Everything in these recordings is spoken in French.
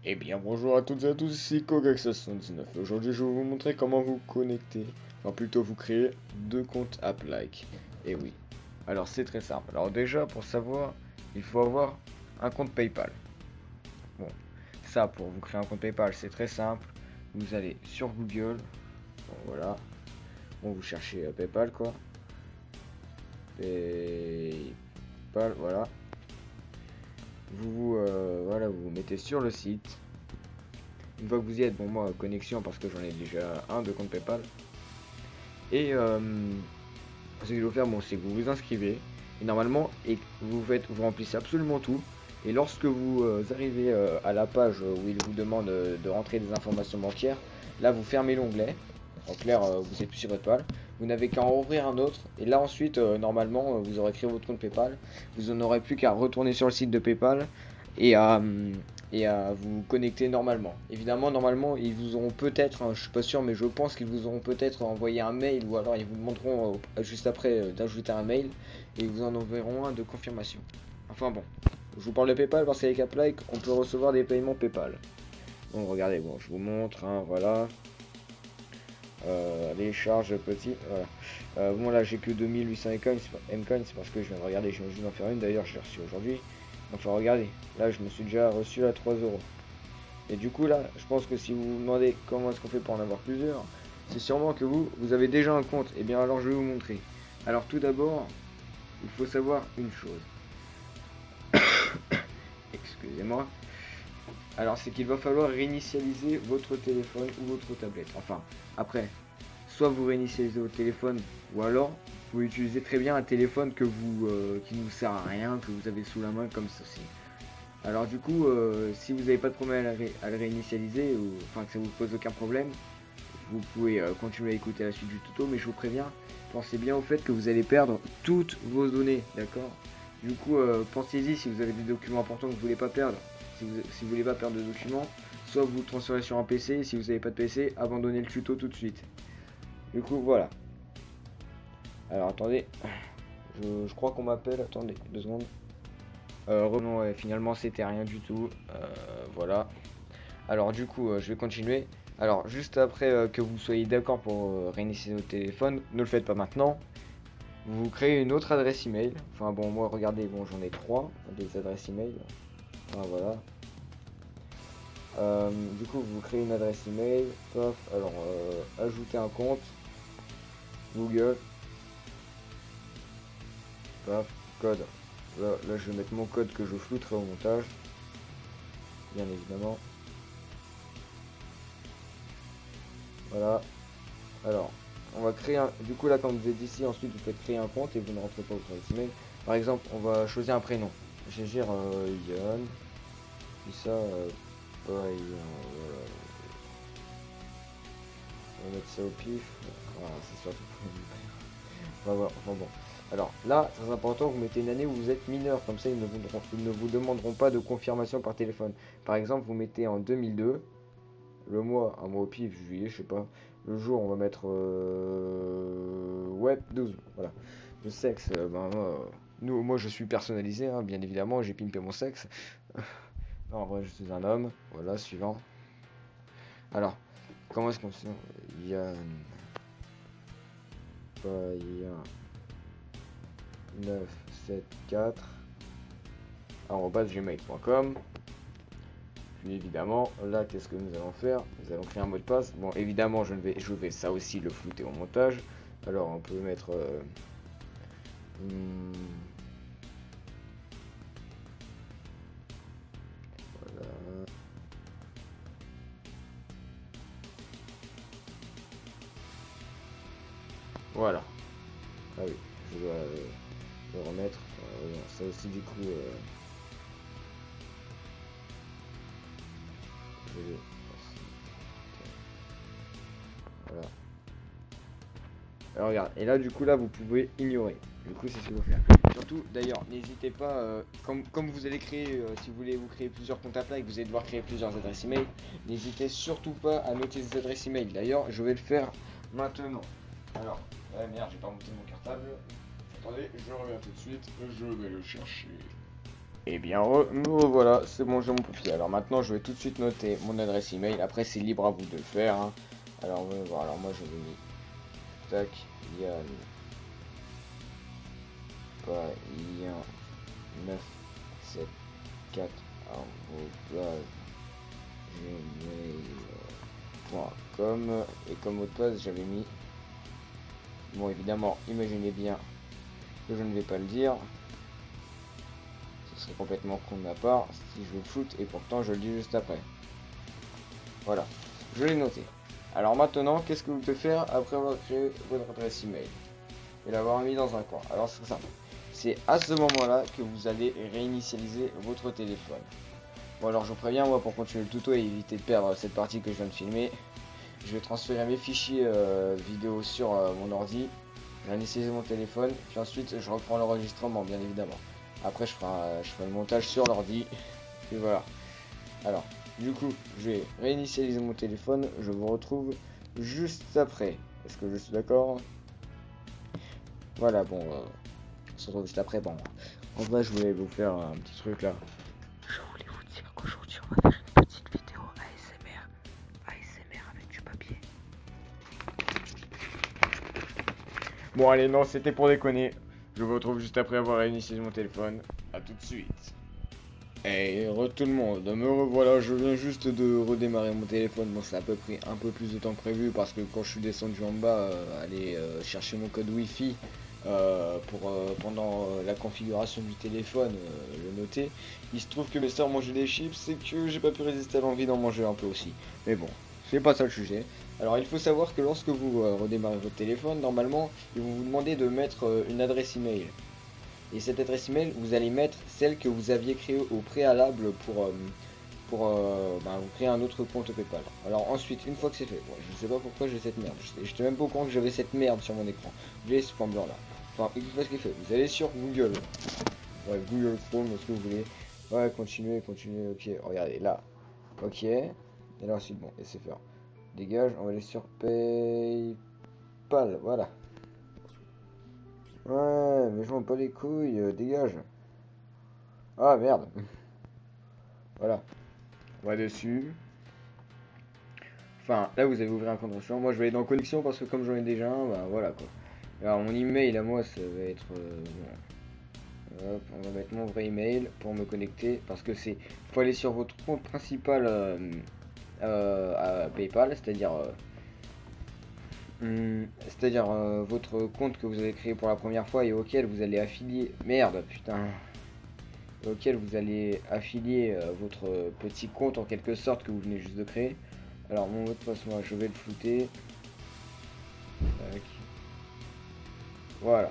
Eh bien bonjour à toutes et à tous, ici Kogax79. Aujourd'hui je vais vous montrer comment vous connecter, enfin plutôt vous créer deux comptes AppLike. Et oui, alors c'est très simple. Alors déjà pour savoir, il faut avoir un compte PayPal. Bon, ça pour vous créer un compte PayPal c'est très simple. Vous allez sur Google, bon, voilà, bon vous cherchez PayPal quoi. PayPal, voilà. Voilà, vous vous mettez sur le site. Une fois que vous y êtes, bon moi connexion parce que j'en ai déjà un de compte PayPal. Et ce qu'il faut faire, bon, c'est que vous vous inscrivez. Et normalement, vous remplissez absolument tout. Et lorsque vous arrivez à la page où il vous demande de rentrer des informations bancaires, là vous fermez l'onglet. En clair, vous êtes plus sur votre PayPal. Vous n'avez qu'à en ouvrir un autre. Et là ensuite, normalement, vous aurez créé votre compte PayPal. Vous n'aurez plus qu'à retourner sur le site de PayPal et à vous connecter normalement. Évidemment, normalement, ils vous auront peut-être, hein, je suis pas sûr, mais je pense qu'ils vous auront peut-être envoyé un mail ou alors ils vous demanderont juste après d'ajouter un mail et ils vous en enverront un de confirmation. Enfin bon, je vous parle de PayPal parce qu'avec AppLike, on peut recevoir des paiements PayPal. Bon, regardez, bon, je vous montre, hein, voilà. Les charges petits, voilà. Bon, là, j'ai que 2800 Mcoins, c'est parce que je viens de regarder, je viens juste d'en faire une, d'ailleurs, je l'ai reçu aujourd'hui. Enfin, regardez, là, je me suis déjà reçu à 3 euros. Et du coup là, je pense que si vous vous demandez comment est-ce qu'on fait pour en avoir plusieurs, c'est sûrement que vous avez déjà un compte. Et bien alors je vais vous montrer. Alors tout d'abord, il faut savoir une chose. Excusez-moi. Alors c'est qu'il va falloir réinitialiser votre téléphone ou votre tablette. Enfin, après, soit vous réinitialisez votre téléphone, ou alors vous pouvez utiliser très bien un téléphone qui ne vous sert à rien, que vous avez sous la main comme ceci. Alors du coup, si vous n'avez pas de problème à le réinitialiser, ou enfin que ça vous pose aucun problème, vous pouvez continuer à écouter la suite du tuto, mais je vous préviens, pensez bien au fait que vous allez perdre toutes vos données, d'accord? Du coup, pensez-y si vous avez des documents importants que vous voulez pas perdre. Si vous voulez pas perdre de documents, soit vous transférez sur un PC, si vous n'avez pas de PC, abandonnez le tuto tout de suite. Du coup, voilà. Alors attendez, je crois qu'on m'appelle, attendez, 2 secondes. Non, ouais, finalement c'était rien du tout. Voilà. Alors du coup, je vais continuer. Alors juste après que vous soyez d'accord pour réinitialiser votre téléphone, ne le faites pas maintenant. Vous créez une autre adresse email. Enfin bon, moi regardez, bon j'en ai trois des adresses email. Ah, voilà. Du coup, vous créez une adresse email. Paf. Alors ajouter un compte. Google. Paf. Code. Là, je vais mettre mon code que je flouterai au montage. Bien évidemment. Voilà. Alors, on va créer un. Du coup, là, quand vous êtes ici, ensuite vous faites créer un compte et vous ne rentrez pas votre adresse email. Par exemple, on va choisir un prénom. Je vais dire Yann. Puis ça, voilà. On va mettre ça au pif. Voilà, c'est surtout pour voilà, enfin bon. Alors là, très important, vous mettez une année où vous êtes mineur. Comme ça, ils ne vous demanderont pas de confirmation par téléphone. Par exemple, vous mettez en 2002. Le mois, un mois au pif, juillet, je sais pas. Le jour, on va mettre ouais, 12. Voilà. Le sexe, moi je suis personnalisé, hein, bien évidemment, j'ai pimpé mon sexe. Non, en vrai, je suis un homme. Voilà, suivant. Alors, comment est-ce qu'on se Yann Payen 974 gmail.com. Puis évidemment, là, qu'est-ce que nous allons faire? Nous allons créer un mot de passe. Bon, évidemment, je vais ça aussi le flouter au montage. Alors, on peut mettre voilà. Voilà. Ah oui, je dois le remettre. Ça aussi, du coup, je vais. Voilà. Alors regarde, et là du coup là vous pouvez ignorer. Du coup c'est ce qu'il faut faire. Surtout d'ailleurs, n'hésitez pas, comme vous allez créer, si vous voulez vous créer plusieurs comptes Apple et que vous allez devoir créer plusieurs adresses email, n'hésitez surtout pas à noter ces adresses email. D'ailleurs, je vais le faire maintenant. Alors, merde, j'ai pas monté mon cartable. Attendez, je reviens tout de suite, je vais le chercher. Et bien me revoilà, c'est bon, j'ai mon papier. Alors maintenant je vais tout de suite noter mon adresse email. Après c'est libre à vous de le faire, hein. Alors on va voir. Alors moi je vais mis tac Yann Payan 974 gmail.com. Et comme mot de passe j'avais mis, bon évidemment imaginez bien que je ne vais pas le dire, ce serait complètement con de ma part si je le foute, et pourtant je le dis juste après. Voilà, je l'ai noté. Alors maintenant, qu'est-ce que vous devez faire après avoir créé votre adresse email et l'avoir mis dans un coin? Alors c'est simple, c'est à ce moment-là que vous allez réinitialiser votre téléphone. Bon alors je vous préviens, moi pour continuer le tuto et éviter de perdre cette partie que je viens de filmer, je vais transférer mes fichiers vidéo sur mon ordi, je vais réinitialiser mon téléphone, puis ensuite je reprends l'enregistrement bien évidemment. Après je ferai le montage sur l'ordi, et voilà. Alors, du coup, je vais réinitialiser mon téléphone, je vous retrouve juste après. Est-ce que je suis d'accord? Voilà, bon, on se retrouve juste après. Bon, en vrai, je voulais vous faire un petit truc là. Je voulais vous dire qu'aujourd'hui, on va faire une petite vidéo ASMR avec du papier. Bon, allez, non, c'était pour déconner. Je vous retrouve juste après avoir réinitialisé mon téléphone. A tout de suite. Hey, tout le monde, me revoilà, je viens juste de redémarrer mon téléphone. Bon, ça a à peu près un peu plus de temps que prévu parce que quand je suis descendu en bas, aller chercher mon code Wi-Fi pendant la configuration du téléphone, le noter. Il se trouve que mes soeurs mangeaient des chips et que j'ai pas pu résister à l'envie d'en manger un peu aussi. Mais bon, c'est pas ça le sujet. Alors, il faut savoir que lorsque vous redémarrez votre téléphone, normalement, ils vont vous demander de mettre une adresse email. Et cette adresse email, vous allez mettre celle que vous aviez créée au préalable pour vous créer un autre compte PayPal. Alors ensuite, une fois que c'est fait, bon, je sais pas pourquoi j'ai cette merde. Je sais même pas au courant que j'avais cette merde sur mon écran. Vous voyez ce point blanc là. Enfin, une fois ce qui est fait, vous allez sur Google. Ouais, Google Chrome, ce que vous voulez. Ouais, continuez, ok. Regardez là. Ok. Et là ensuite, bon, laissez faire. Dégage, on va aller sur PayPal. Voilà. Ouais, mais je m'en bats les couilles, dégage. Ah merde. Voilà. On va dessus. Enfin, là vous avez ouvert un compte restaurant. Moi je vais aller dans connexion parce que comme j'en ai déjà un, bah voilà quoi. Alors mon email à moi ça va être bon. Hop, on va mettre mon vrai email pour me connecter parce que faut aller sur votre compte principal à PayPal, c'est-à-dire votre compte que vous avez créé pour la première fois et auquel vous allez affilier. Merde, putain. Auquel vous allez affilier votre petit compte en quelque sorte que vous venez juste de créer. Alors mon mot de passe, moi je vais le flouter. Tac. Voilà.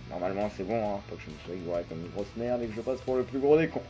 Normalement c'est bon, hein. Pas que je me sois ignoré comme une grosse merde et que je passe pour le plus gros des cons.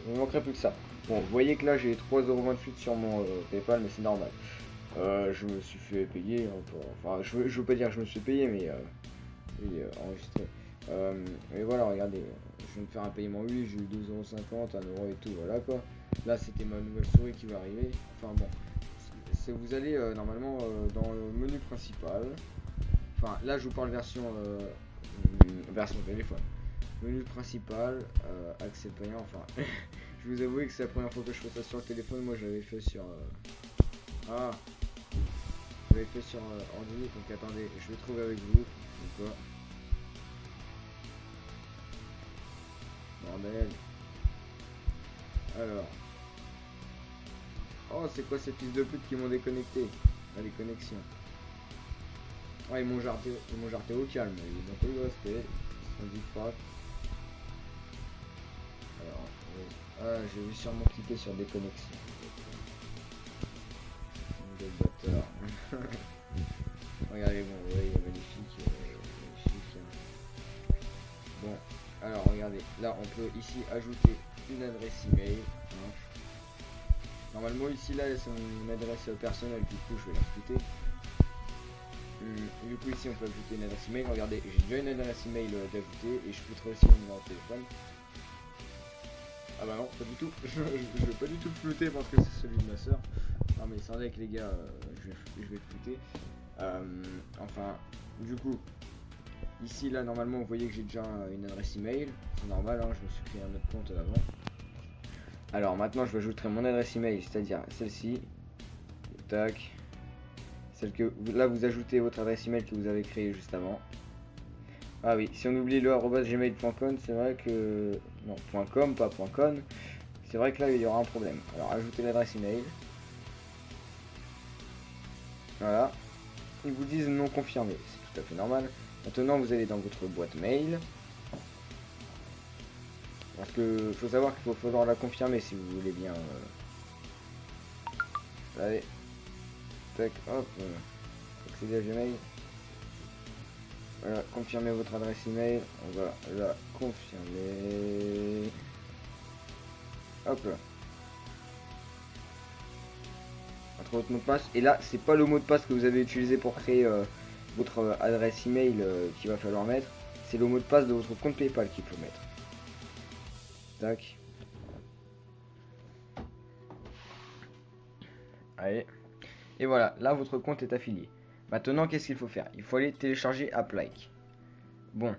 Il me manquerait plus que ça. Bon, vous voyez que là j'ai 3,28€ sur mon PayPal, mais c'est normal. Je me suis fait payer. Enfin, je veux pas dire que je me suis payé, mais oui, enregistré. Et voilà, regardez, je viens de faire un paiement, oui, j'ai eu 2,50€, 1€ et tout, voilà quoi. Là, c'était ma nouvelle souris qui va arriver. Enfin bon, vous allez normalement dans le menu principal. Enfin, là, je vous parle version téléphone. Menu principal, accès payant. Enfin, je vous avoue que c'est la première fois que je fais ça sur le téléphone. Moi, j'avais fait sur j'avais fait sur ordi. Donc attendez, je vais trouver avec vous. Quoi. Bordel. Alors. Oh, c'est quoi ces fils de pute qui m'ont déconnecté? Ah, les connexions. Ah, ils m'ont jarté au calme. Ils n'ont pas eu de respect. Ils sont dit frappe. Alors, ah, j'ai vu sûrement cliquer sur déconnexion. De bâtard. Regardez, bon, ouais, il est magnifique. Magnifique. Bon, alors regardez, là on peut ici ajouter une adresse email. Hein. Normalement ici là c'est mon adresse personnelle, du coup je vais la flouter. Du coup ici on peut ajouter une adresse email. Regardez, j'ai déjà une adresse email d'ajoutée et je flouterai aussi mon numéro de téléphone. Ah bah non, pas du tout. je vais pas du tout le flouter parce que c'est celui de ma soeur. Non mais sans avec les gars, je vais le flouter. Enfin, du coup, ici là normalement vous voyez que j'ai déjà une adresse email, c'est normal, hein, je me suis créé un autre compte avant. Alors maintenant je ajouterai mon adresse email, c'est-à-dire celle-ci, tac, celle que là vous ajoutez votre adresse email que vous avez créée juste avant. Ah oui, si on oublie le @gmail.com, c'est vrai que non, .com pas .com, c'est vrai que là il y aura un problème. Alors ajoutez l'adresse email. Voilà, ils vous disent non confirmé, c'est tout à fait normal. Maintenant vous allez dans votre boîte mail. Parce que faut savoir qu'il faut falloir la confirmer si vous voulez bien. Allez, tac, hop, accéder à Gmail. Voilà, confirmez votre adresse email. On va la confirmer. Hop là. Entre votre mot de passe. Et là, c'est pas le mot de passe que vous avez utilisé pour créer votre adresse email qu'il va falloir mettre. C'est le mot de passe de votre compte PayPal qu'il faut mettre. Tac. Allez. Et voilà, là votre compte est affilié. Maintenant, qu'est-ce qu'il faut faire? Il faut aller télécharger AppLike. Bon.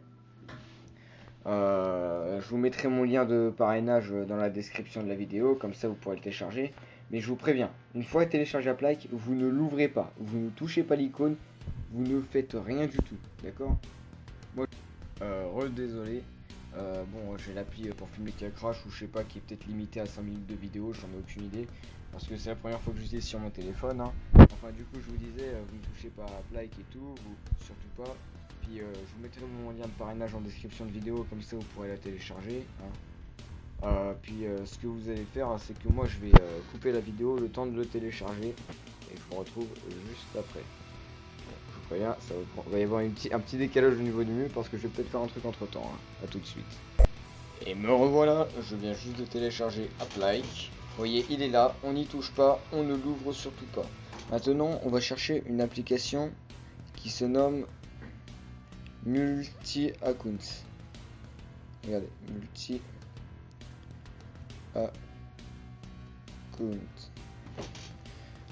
Je vous mettrai mon lien de parrainage dans la description de la vidéo, comme ça vous pourrez le télécharger. Mais je vous préviens, une fois téléchargé AppLike, vous ne l'ouvrez pas, vous ne touchez pas l'icône, vous ne faites rien du tout, d'accord? Moi, désolé. Bon, j'ai l'appli pour filmer qui a crash ou je sais pas qui est peut-être limité à 5 minutes de vidéo, j'en ai aucune idée. Parce que c'est la première fois que j'utilise sur mon téléphone. Hein. Enfin, du coup, je vous disais, vous ne touchez pas à like et tout, vous, surtout pas. Puis, je vous mettrai mon lien de parrainage en description de vidéo, comme ça vous pourrez la télécharger. Hein. Puis, ce que vous allez faire, c'est que moi je vais couper la vidéo le temps de le télécharger. Et je vous retrouve juste après. Je vous préviens, va y avoir un petit décalage au niveau du mur parce que je vais peut-être faire un truc entre temps. Hein. A tout de suite. Et me revoilà, je viens juste de télécharger AppLike. Vous voyez, il est là, on n'y touche pas, on ne l'ouvre surtout pas. Maintenant, on va chercher une application qui se nomme Multi-Account. Regardez, Multi-Account.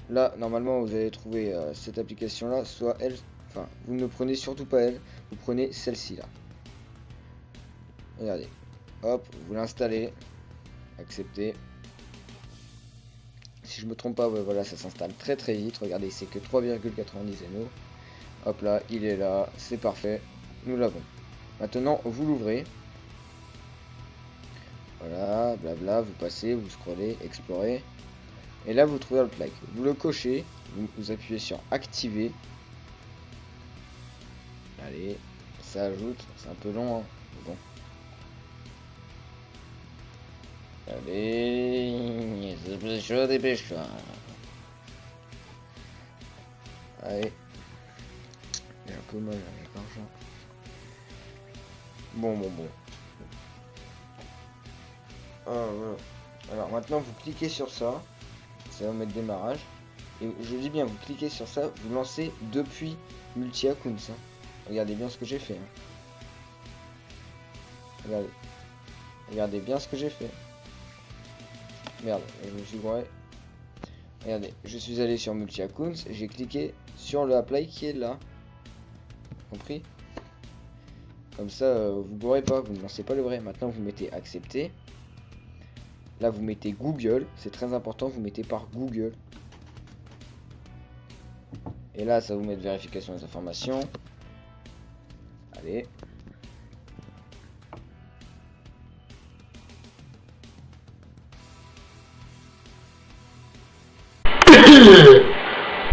Là, normalement, vous allez trouver cette application-là, soit elle, enfin, vous ne prenez surtout pas elle, vous prenez celle-ci là. Regardez, hop, vous l'installez, acceptez. Si je me trompe pas, ouais, voilà, ça s'installe très très vite. Regardez, c'est que 3,90 MO. Hop là, il est là, c'est parfait. Nous l'avons. Maintenant, vous l'ouvrez. Voilà, blabla, vous passez, vous scrollez, explorez. Et là, vous trouvez le like. Vous le cochez, vous appuyez sur activer. Allez, ça ajoute, c'est un peu long, hein. Bon. Allez, dépêche-toi, dépêche-toi. Allez. Il est un peu mal avec l'argent. Bon. Ah, voilà. Alors maintenant vous cliquez sur ça. Ça va mettre démarrage. Et je dis bien, vous cliquez sur ça, vous lancez depuis multi-account. Hein. Regardez bien ce que j'ai fait. Hein. Regardez bien ce que j'ai fait. Merde, je me suis gouré. Regardez, je suis allé sur multi-accounts, j'ai cliqué sur le apply qui est là. Compris? Comme ça, vous gourez pas, vous ne lancez pas le vrai. Maintenant, vous mettez accepter. Là, vous mettez Google, c'est très important, vous mettez par Google. Et là, ça va vous mettre vérification des informations. Allez.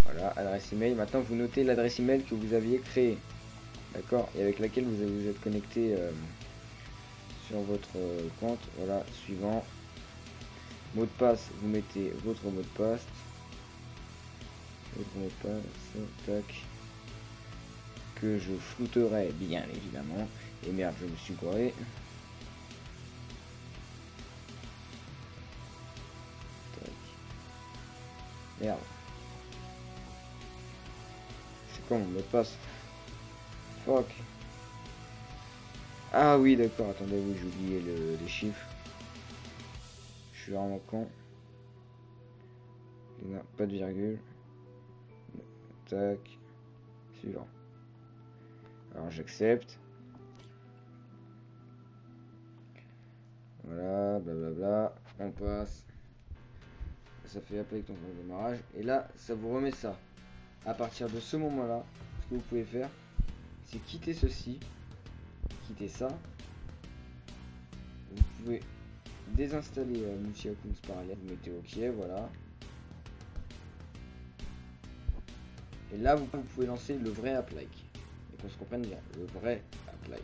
Voilà, adresse email. Maintenant, vous notez l'adresse email que vous aviez créée. D'accord? Et avec laquelle vous êtes connecté sur votre compte. Voilà, suivant. Mot de passe, vous mettez votre mot de passe. Votre mot de passe, tac. Que je flouterai bien évidemment. Et merde, je me suis gouré. Tac. Merde. C'est quoi mon mot de passe? Fuck. Ah oui, d'accord, attendez, oui, j'ai oublié les chiffres. Je suis vraiment con. Non, pas de virgule. Tac. Suivant. Alors j'accepte. Voilà, blablabla. On passe. Ça fait appeler avec ton point de démarrage. Et là, ça vous remet ça. À partir de ce moment-là, ce que vous pouvez faire, c'est quitter ceci. Quitter ça. Vous pouvez désinstaller multi-accounts parallèle. Vous mettez OK, voilà. Et là, vous pouvez lancer le vrai app-like. Et qu'on se comprenne bien, le vrai app-like.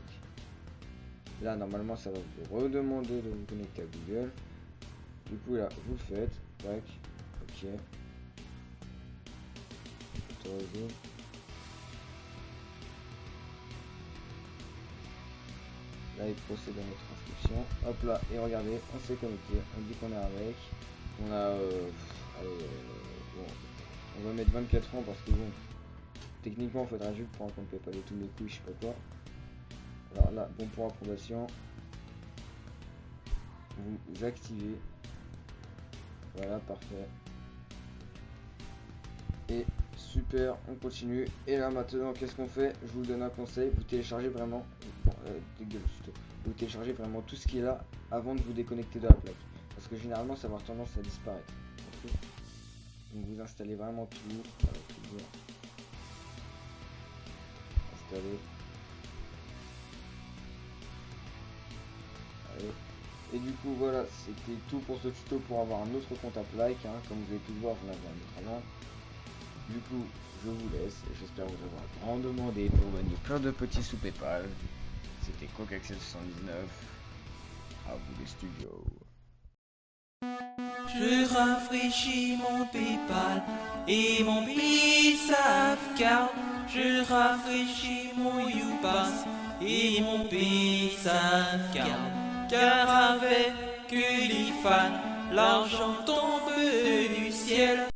Là, normalement, ça va vous redemander de vous connecter à Google. Du coup, là, vous le faites. Tac. OK. Autoriser. Là, il procède à notre inscription. Hop là, et regardez, on s'est connecté. On dit qu'on est avec. On a... bon, on va mettre 24 ans parce que bon, techniquement, il faudra juste prendre qu'on ne paie pas les tous les coups, je sais pas quoi. Alors là, bon pour approbation. Vous activez. Voilà, parfait. Et super, on continue. Et là maintenant, qu'est-ce qu'on fait? Je vous donne un conseil, vous téléchargez vraiment, vous téléchargez vraiment tout ce qui est là avant de vous déconnecter de la plaque. Parce que généralement, ça va avoir tendance à disparaître. Okay. Donc vous installez vraiment tout. Voilà, toujours. Installer. Allez. Et du coup voilà, c'était tout pour ce tuto pour avoir un autre compte App-like, hein. Comme vous avez pu le voir, j'en avais un autre avant. Du coup, je vous laisse et j'espère vous avoir grandement aidé pour gagner plein de petits sous PayPal. C'était Cocaxel79. À vous les studios. Je rafraîchis mon PayPal et mon PaySafeCard. Je rafraîchis mon YouPass et mon PaySafeCard. Car avec les fans, l'argent tombe du ciel.